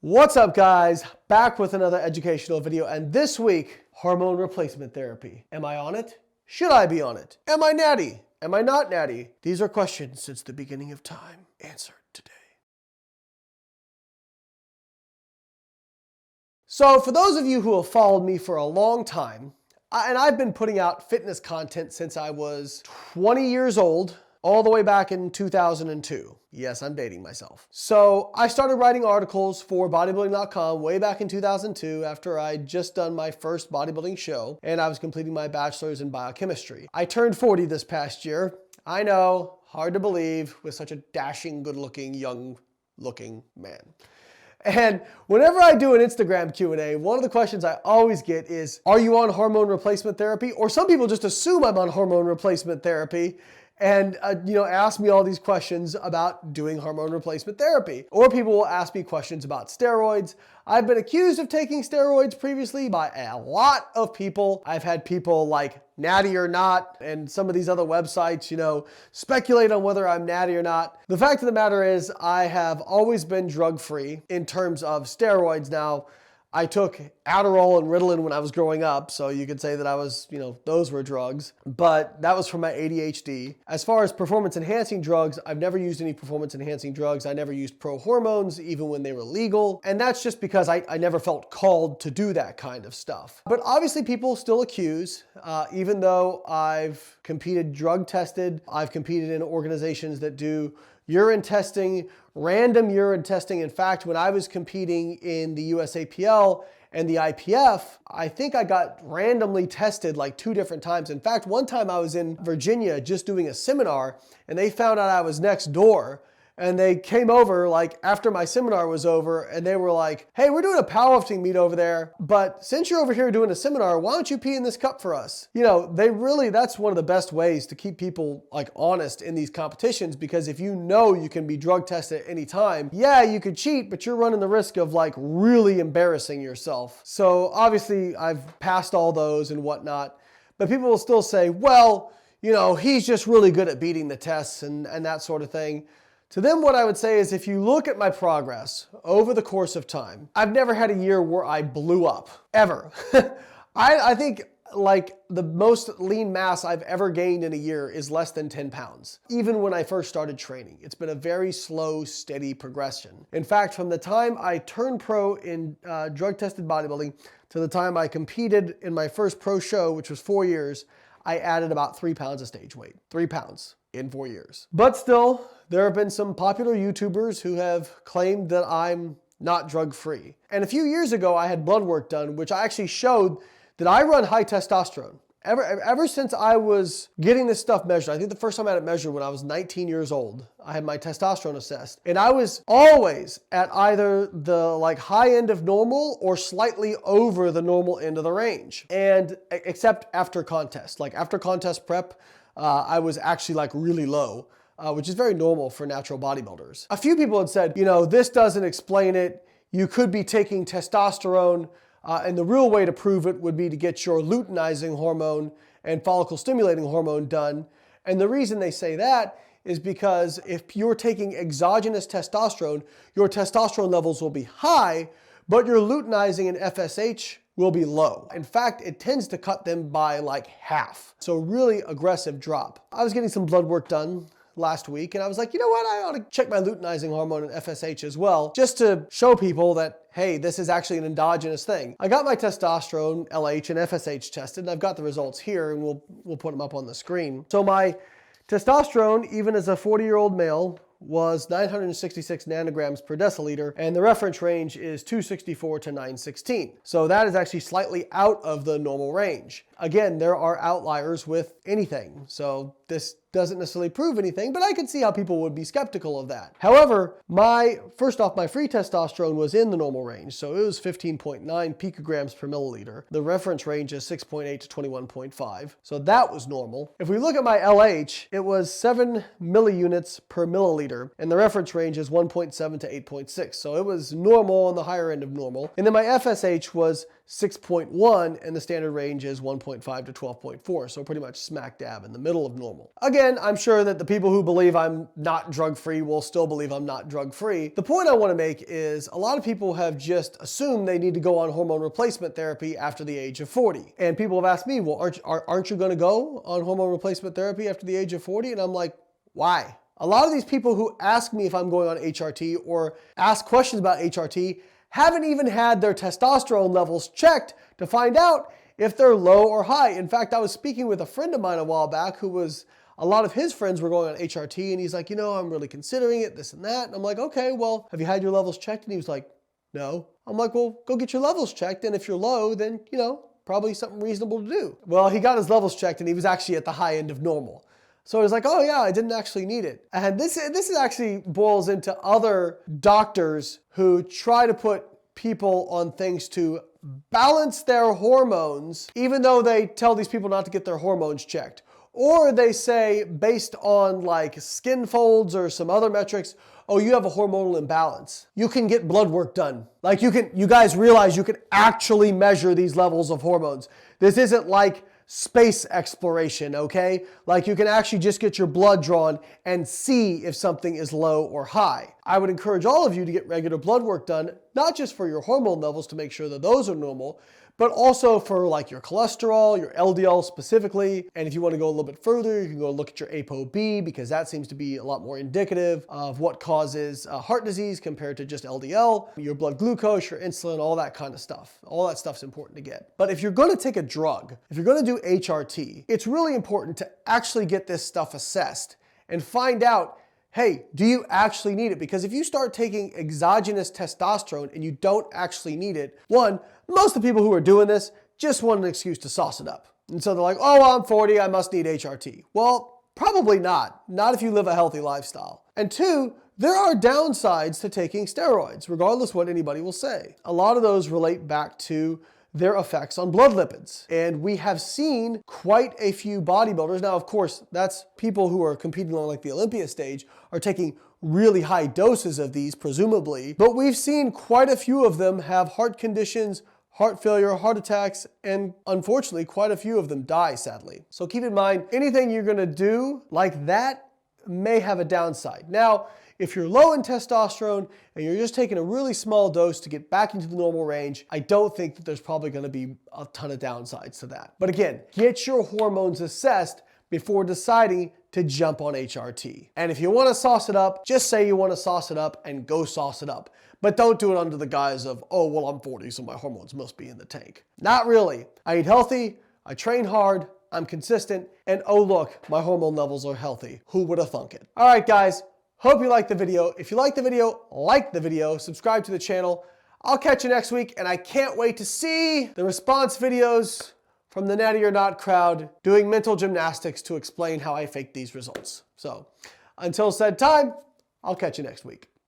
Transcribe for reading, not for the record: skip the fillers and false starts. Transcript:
What's up, guys? Back with another educational video, and this week, hormone replacement therapy. Am I on it? Should I be on it? Am I natty? Am I not natty? These are questions since the beginning of time. Answered today. So for those of you who have followed me for a long time, and I've been putting out fitness content since I was 20 years old, all the way back in 2002. Yes, I'm dating myself. So I started writing articles for bodybuilding.com way back in 2002 after I'd just done my first bodybuilding show and I was completing my bachelor's in biochemistry. I turned 40 this past year. I know, hard to believe with such a dashing, good-looking, young-looking man. And whenever I do an Instagram Q&A, one of the questions I always get is, are you on hormone replacement therapy? Or some people just assume I'm on hormone replacement therapy and ask me all these questions about doing hormone replacement therapy. Or people will ask me questions about steroids. I've been accused of taking steroids previously by a lot of people. I've had people like Natty or not, and some of these other websites, speculate on whether I'm natty or not. The fact of the matter is I have always been drug-free in terms of steroids. Now, I took Adderall and Ritalin when I was growing up, so you could say that I was, those were drugs, but that was for my ADHD. As far as performance-enhancing drugs, I've never used any performance-enhancing drugs. I never used pro-hormones, even when they were legal, and that's just because I never felt called to do that kind of stuff. But obviously people still accuse, even though I've competed drug-tested, I've competed in organizations that do urine testing, random urine testing. In fact, when I was competing in the USAPL and the IPF, I think I got randomly tested like 2 different times. In fact, one time I was in Virginia just doing a seminar and they found out I was next door. And they came over like after my seminar was over and they were like, hey, we're doing a powerlifting meet over there, but since you're over here doing a seminar, why don't you pee in this cup for us? That's one of the best ways to keep people like honest in these competitions, because if you can be drug tested at any time, yeah, you could cheat, but you're running the risk of like really embarrassing yourself. So obviously I've passed all those and whatnot, but people will still say, well, he's just really good at beating the tests and that sort of thing. To them, what I would say is if you look at my progress over the course of time, I've never had a year where I blew up, ever. I think like the most lean mass I've ever gained in a year is less than 10 pounds. Even when I first started training, it's been a very slow, steady progression. In fact, from the time I turned pro in drug-tested bodybuilding to the time I competed in my first pro show, which was 4 years, I added about 3 pounds of stage weight. 3 pounds in 4 years. But still, there have been some popular YouTubers who have claimed that I'm not drug-free. And a few years ago, I had blood work done, which I actually showed that I run high testosterone. Ever since I was getting this stuff measured, I think the first time I had it measured when I was 19 years old, I had my testosterone assessed. And I was always at either the high end of normal or slightly over the normal end of the range. And except after contest, after contest prep, I was actually really low. Which is very normal for natural bodybuilders. A few people had said, this doesn't explain it. You could be taking testosterone, and the real way to prove it would be to get your luteinizing hormone and follicle stimulating hormone done. And the reason they say that is because if you're taking exogenous testosterone, your testosterone levels will be high, but your luteinizing and FSH will be low. In fact, it tends to cut them by half. So really aggressive drop. I was getting some blood work done last week, and I was like, you know what, I ought to check my luteinizing hormone and FSH as well, just to show people that, hey, this is actually an endogenous thing. I got my testosterone, LH and FSH tested, and I've got the results here, and we'll put them up on the screen. So my testosterone, even as a 40-year-old male, was 966 nanograms per deciliter, and the reference range is 264 to 916. So that is actually slightly out of the normal range. Again, there are outliers with anything, so this doesn't necessarily prove anything, but I could see how people would be skeptical of that. However, first off, my free testosterone was in the normal range, so it was 15.9 picograms per milliliter. The reference range is 6.8 to 21.5, so that was normal. If we look at my LH, it was 7 milliunits per milliliter, and the reference range is 1.7 to 8.6, so it was normal on the higher end of normal. And then my FSH was 6.1, and the standard range is 1.0 11.5 to 12.4, so pretty much smack dab in the middle of normal. Again, I'm sure that the people who believe I'm not drug-free will still believe I'm not drug-free. The point I want to make is a lot of people have just assumed they need to go on hormone replacement therapy after the age of 40. And people have asked me, well, aren't you going to go on hormone replacement therapy after the age of 40? And I'm like, why? A lot of these people who ask me if I'm going on HRT or ask questions about HRT haven't even had their testosterone levels checked to find out if they're low or high. In fact, I was speaking with a friend of mine a while back who was, a lot of his friends were going on HRT, and he's like, I'm really considering it, this and that. And I'm like, okay, well, have you had your levels checked? And he was like, no. I'm like, well, go get your levels checked. And if you're low, then, probably something reasonable to do. Well, he got his levels checked and he was actually at the high end of normal. So he's like, oh yeah, I didn't actually need it. And this actually boils into other doctors who try to put people on things to balance their hormones, even though they tell these people not to get their hormones checked. Or they say, based on like skin folds or some other metrics, oh, you have a hormonal imbalance. You can get blood work done. Like you guys realize you can actually measure these levels of hormones. This isn't like space exploration, okay? Like you can actually just get your blood drawn and see if something is low or high. I would encourage all of you to get regular blood work done, not just for your hormone levels to make sure that those are normal, but also for like your cholesterol, your LDL specifically. And if you want to go a little bit further, you can go look at your ApoB, because that seems to be a lot more indicative of what causes heart disease compared to just LDL, your blood glucose, your insulin, all that kind of stuff. All that stuff's important to get. But if you're going to take a drug, if you're going to do HRT, it's really important to actually get this stuff assessed and find out, hey, do you actually need it? Because if you start taking exogenous testosterone and you don't actually need it, one, most of the people who are doing this just want an excuse to sauce it up. And so they're like, oh, well, I'm 40, I must need HRT. Well, probably not. Not if you live a healthy lifestyle. And two, there are downsides to taking steroids, regardless what anybody will say. A lot of those relate back to their effects on blood lipids. And we have seen quite a few bodybuilders. Now, of course, that's people who are competing on like the Olympia stage are taking really high doses of these, presumably. But we've seen quite a few of them have heart conditions, heart failure, heart attacks, and unfortunately, quite a few of them die, sadly. So keep in mind, anything you're gonna do like that may have a downside. Now, if you're low in testosterone and you're just taking a really small dose to get back into the normal range, I don't think that there's probably gonna be a ton of downsides to that. But again, get your hormones assessed before deciding to jump on HRT. And if you wanna sauce it up, just say you wanna sauce it up and go sauce it up. But don't do it under the guise of, oh, well, I'm 40, so my hormones must be in the tank. Not really. I eat healthy, I train hard, I'm consistent, and oh look, my hormone levels are healthy. Who would have thunk it? All right, guys. Hope you liked the video. If you liked the video, like the video, subscribe to the channel. I'll catch you next week, and I can't wait to see the response videos from the Natty or Not crowd doing mental gymnastics to explain how I faked these results. So until said time, I'll catch you next week.